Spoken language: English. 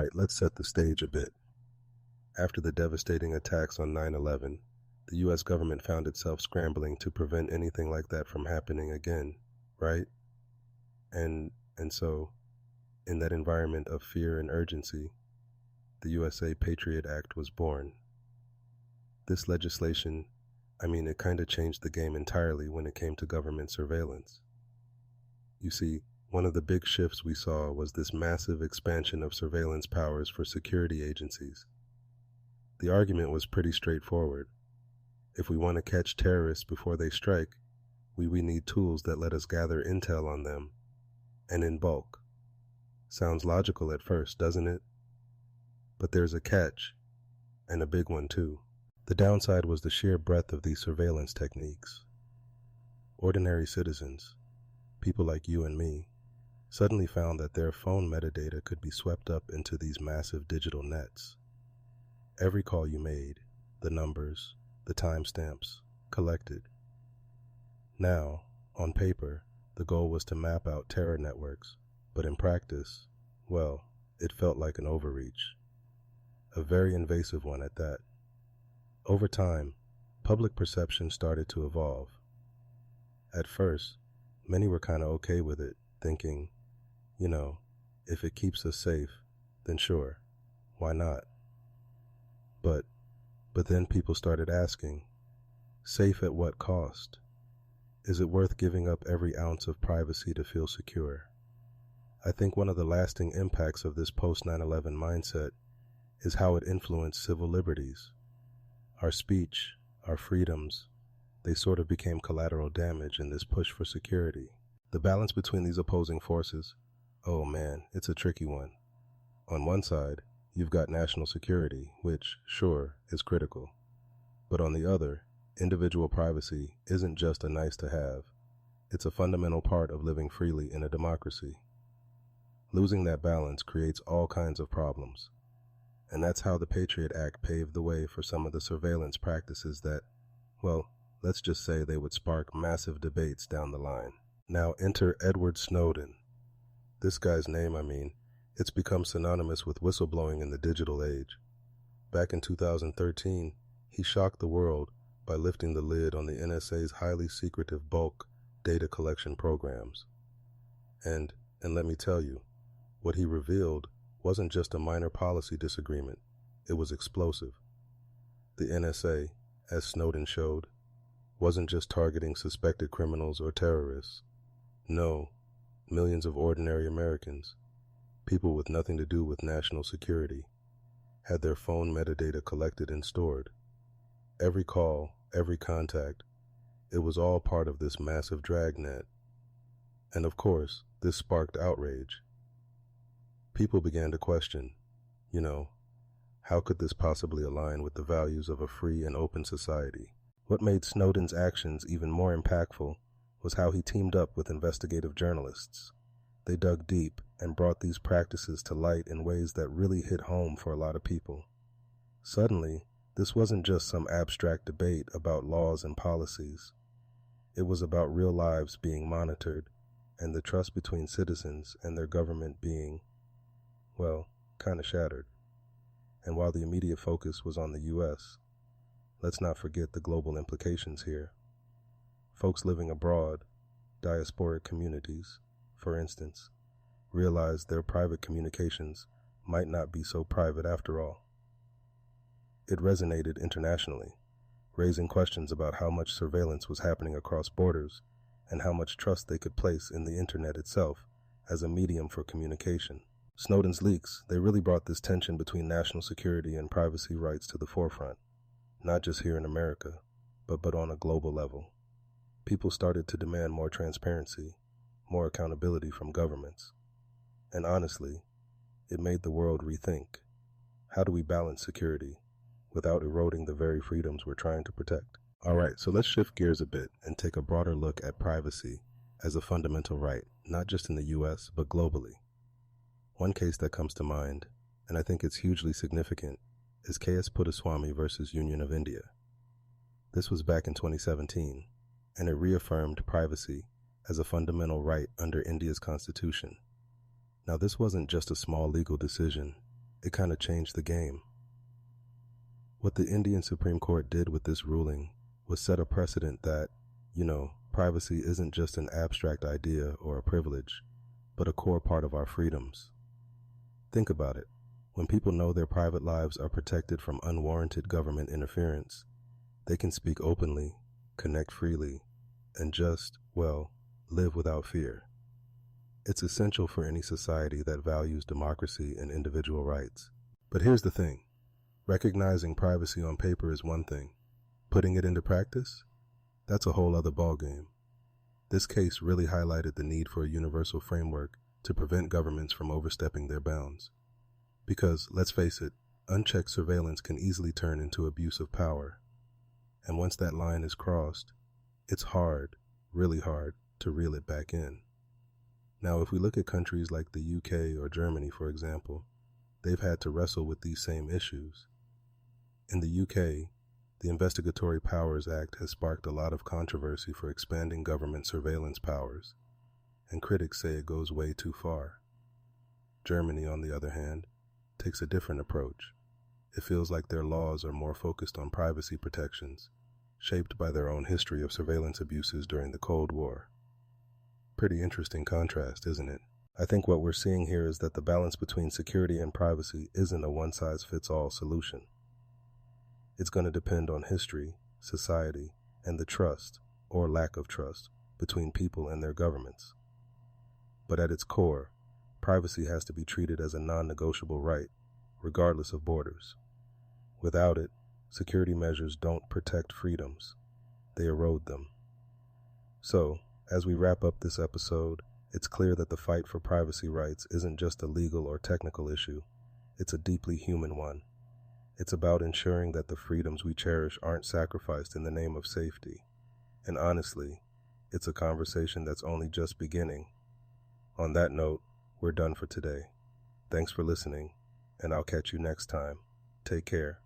Alright, let's set the stage a bit. After the devastating attacks on 9/11, the US government found itself scrambling to prevent anything like that from happening again, right? And so, in that environment of fear and urgency, the USA Patriot Act was born. This legislation, it kind of changed the game entirely when it came to government surveillance. You see, one of the big shifts we saw was this massive expansion of surveillance powers for security agencies. The argument was pretty straightforward. If we want to catch terrorists before they strike, we need tools that let us gather intel on them, and in bulk. Sounds logical at first, doesn't it? But there's a catch, and a big one too. The downside was the sheer breadth of these surveillance techniques. Ordinary citizens, people like you and me, suddenly found that their phone metadata could be swept up into these massive digital nets. Every call you made, the numbers, the timestamps, collected. Now, on paper, the goal was to map out terror networks, but in practice, well, it felt like an overreach. A very invasive one at that. Over time, public perception started to evolve. At first, many were kind of okay with it, thinking, if it keeps us safe, then sure, why not? But then people started asking, safe at what cost? Is it worth giving up every ounce of privacy to feel secure? I think one of the lasting impacts of this post-9/11 mindset is how it influenced civil liberties. Our speech, our freedoms, they sort of became collateral damage in this push for security. The balance between these opposing forces, oh man, it's a tricky one. On one side, you've got national security, which, sure, is critical. But on the other, individual privacy isn't just a nice to have. It's a fundamental part of living freely in a democracy. Losing that balance creates all kinds of problems. And that's how the Patriot Act paved the way for some of the surveillance practices that, well, let's just say they would spark massive debates down the line. Now enter Edward Snowden. This guy's name, it's become synonymous with whistleblowing in the digital age. Back in 2013, he shocked the world by lifting the lid on the NSA's highly secretive bulk data collection programs. And let me tell you, what he revealed wasn't just a minor policy disagreement, it was explosive. The NSA, as Snowden showed, wasn't just targeting suspected criminals or terrorists. No, millions of ordinary Americans, people with nothing to do with national security, had their phone metadata collected and stored. Every call, every contact, it was all part of this massive dragnet. And of course, this sparked outrage. People began to question, how could this possibly align with the values of a free and open society? What made Snowden's actions even more impactful was how he teamed up with investigative journalists. They dug deep and brought these practices to light in ways that really hit home for a lot of people. Suddenly, this wasn't just some abstract debate about laws and policies. It was about real lives being monitored and the trust between citizens and their government being, well, kind of shattered. And while the immediate focus was on the US, let's not forget the global implications here. Folks living abroad, diasporic communities, for instance, realized their private communications might not be so private after all. It resonated internationally, raising questions about how much surveillance was happening across borders and how much trust they could place in the internet itself as a medium for communication. Snowden's leaks, they really brought this tension between national security and privacy rights to the forefront, not just here in America, but on a global level. People started to demand more transparency, more accountability from governments. And honestly, it made the world rethink. How do we balance security without eroding the very freedoms we're trying to protect? Alright, so let's shift gears a bit and take a broader look at privacy as a fundamental right, not just in the US, but globally. One case that comes to mind, and I think it's hugely significant, is KS Puttaswamy versus Union of India. This was back in 2017, and it reaffirmed privacy as a fundamental right under India's constitution. Now, this wasn't just a small legal decision. it kind of changed the game. What the Indian Supreme Court did with this ruling was set a precedent that, privacy isn't just an abstract idea or a privilege, but a core part of our freedoms. Think about it. When people know their private lives are protected from unwarranted government interference, they can speak openly, connect freely, and just, live without fear. It's essential for any society that values democracy and individual rights. But here's the thing. Recognizing privacy on paper is one thing. Putting it into practice? That's a whole other ballgame. This case really highlighted the need for a universal framework to prevent governments from overstepping their bounds. Because, let's face it, unchecked surveillance can easily turn into abuse of power. And once that line is crossed, it's hard, really hard, to reel it back in. Now, if we look at countries like the UK or Germany, for example, they've had to wrestle with these same issues. In the UK, the Investigatory Powers Act has sparked a lot of controversy for expanding government surveillance powers, and critics say it goes way too far. Germany, on the other hand, takes a different approach. It feels like their laws are more focused on privacy protections, shaped by their own history of surveillance abuses during the Cold War. Pretty interesting contrast, isn't it? I think what we're seeing here is that the balance between security and privacy isn't a one-size-fits-all solution. It's going to depend on history, society, and the trust, or lack of trust, between people and their governments. But at its core, privacy has to be treated as a non-negotiable right, regardless of borders. Without it, security measures don't protect freedoms, they erode them. So, as we wrap up this episode, it's clear that the fight for privacy rights isn't just a legal or technical issue, it's a deeply human one. It's about ensuring that the freedoms we cherish aren't sacrificed in the name of safety. And honestly, it's a conversation that's only just beginning. On that note, we're done for today. Thanks for listening, and I'll catch you next time. Take care.